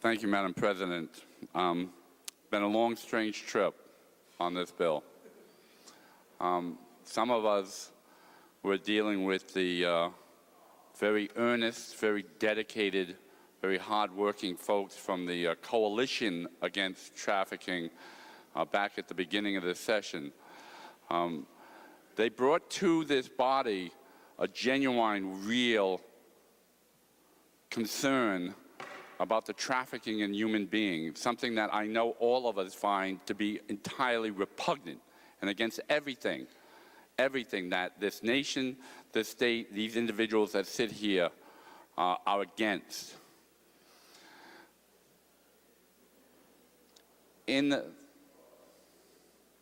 Thank you, Madam President. Been a long, strange trip on this bill. Some of us were dealing with the very earnest, very dedicated, very hardworking folks from the Coalition Against Trafficking back at the beginning of this session. They brought to this body a genuine, real concern about the trafficking in human beings, something that I know all of us find to be entirely repugnant and against everything that this nation, this state, these individuals that sit here are against. In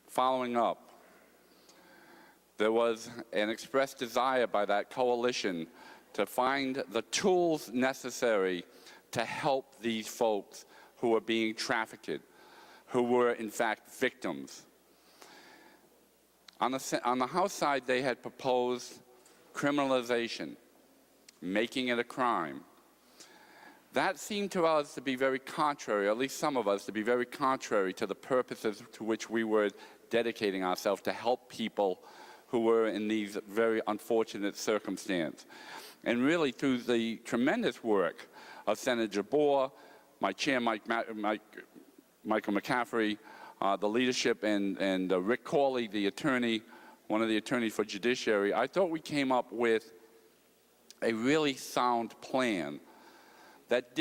following up, there was an expressed desire by that coalition to find the tools necessary to help these folks who are being trafficked, who were in fact victims. On the House side, they had proposed criminalization, making it a crime. That seemed to us to be very contrary, or at least some of us, to be very contrary to the purposes to which we were dedicating ourselves to help people who were in these very unfortunate circumstances. And really, through the tremendous work of Senator Jabbour, my chair, Michael McCaffrey, the leadership, and Rick Corley, the attorney, one of the attorneys for Judiciary, I thought we came up with a really sound plan that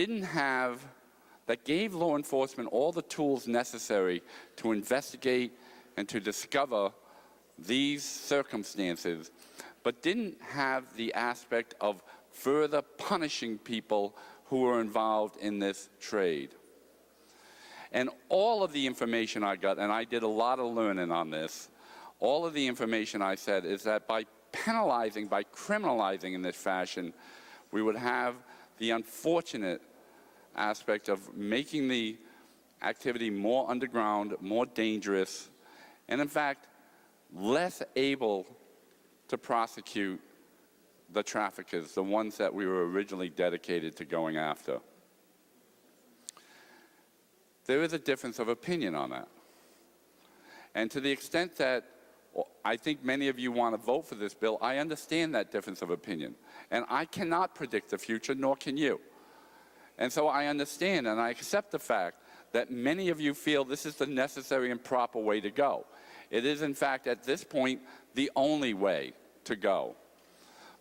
gave law enforcement all the tools necessary to investigate and to discover these circumstances, but didn't have the aspect of further punishing people who were involved in this trade. And all of the information I got, and I did a lot of learning on this, all of the information I said is that by penalizing, by criminalizing in this fashion, we would have the unfortunate aspect of making the activity more underground, more dangerous, and in fact, less able to prosecute the traffickers, the ones that we were originally dedicated to going after. There is a difference of opinion on that. And to the extent that I think many of you want to vote for this bill, I understand that difference of opinion. And I cannot predict the future, nor can you. And so I understand and I accept the fact that many of you feel this is the necessary and proper way to go. It is, in fact, at this point, the only way to go.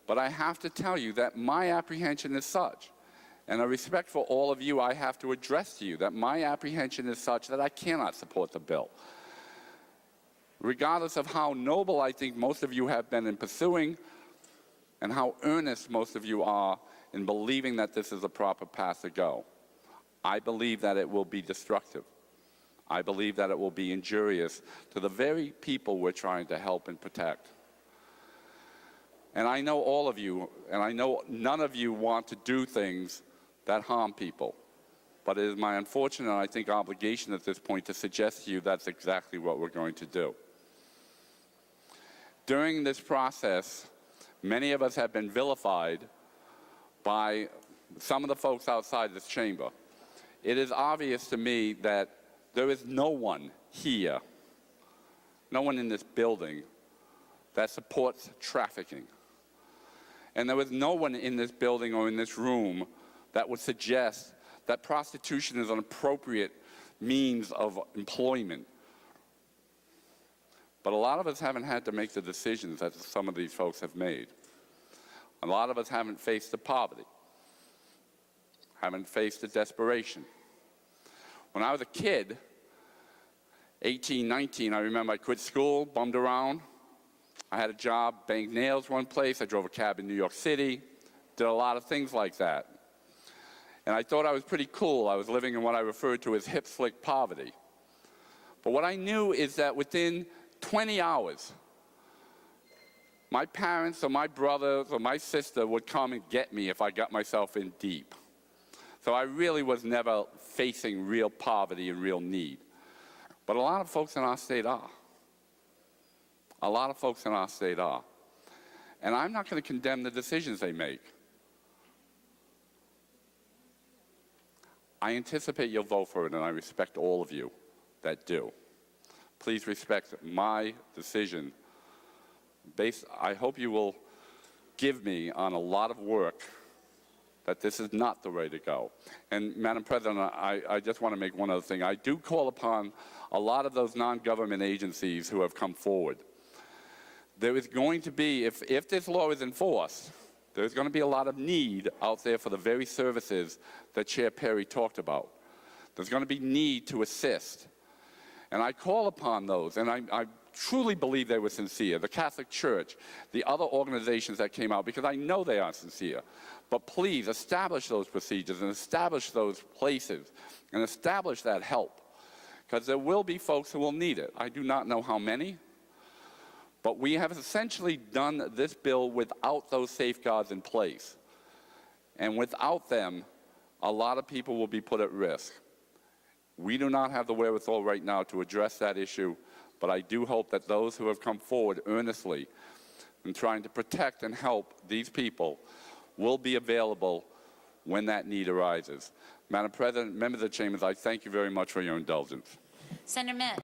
But I have to tell you that my apprehension is such, and a respect for all of you I have to address to you, that my apprehension is such that I cannot support the bill. Regardless of how noble I think most of you have been in pursuing, and how earnest most of you are in believing that this is a proper path to go, I believe that it will be destructive. I believe that it will be injurious to the very people we're trying to help and protect. And I know all of you, and I know none of you want to do things that harm people. But it is my unfortunate, I think, obligation at this point to suggest to you that's exactly what we're going to do. During this process, many of us have been vilified by some of the folks outside this chamber. It is obvious to me that there is no one here, no one in this building, that supports trafficking. And there is no one in this building or in this room that would suggest that prostitution is an appropriate means of employment. But a lot of us haven't had to make the decisions that some of these folks have made. A lot of us haven't faced the poverty, haven't faced the desperation. When I was a kid, 18, 19, I remember I quit school, bummed around. I had a job, banged nails one place. I drove a cab in New York City, did a lot of things like that. And I thought I was pretty cool. I was living in what I referred to as hip slick poverty. But what I knew is that within 20 hours, my parents or my brothers or my sister would come and get me if I got myself in deep. So I really was never facing real poverty and real need. But a lot of folks in our state are. A lot of folks in our state are. And I'm not going to condemn the decisions they make. I anticipate you'll vote for it, and I respect all of you that do. Please respect my decision. I hope you will give me on a lot of work that this is not the way to go. And Madam President, I just want to make one other thing. I do call upon a lot of those non-government agencies who have come forward. There is going to be, if this law is enforced, there's going to be a lot of need out there for the very services that Chair Perry talked about. There's going to be need to assist. And I call upon those, and I truly believe they were sincere, the Catholic Church, the other organizations that came out, because I know they are sincere. But please establish those procedures and establish those places and establish that help, because there will be folks who will need it. I do not know how many, but we have essentially done this bill without those safeguards in place. And without them, a lot of people will be put at risk. We do not have the wherewithal right now to address that issue, but I do hope that those who have come forward earnestly in trying to protect and help these people will be available when that need arises. Madam President, members of the Chambers, I thank you very much for your indulgence. Senator Mitt.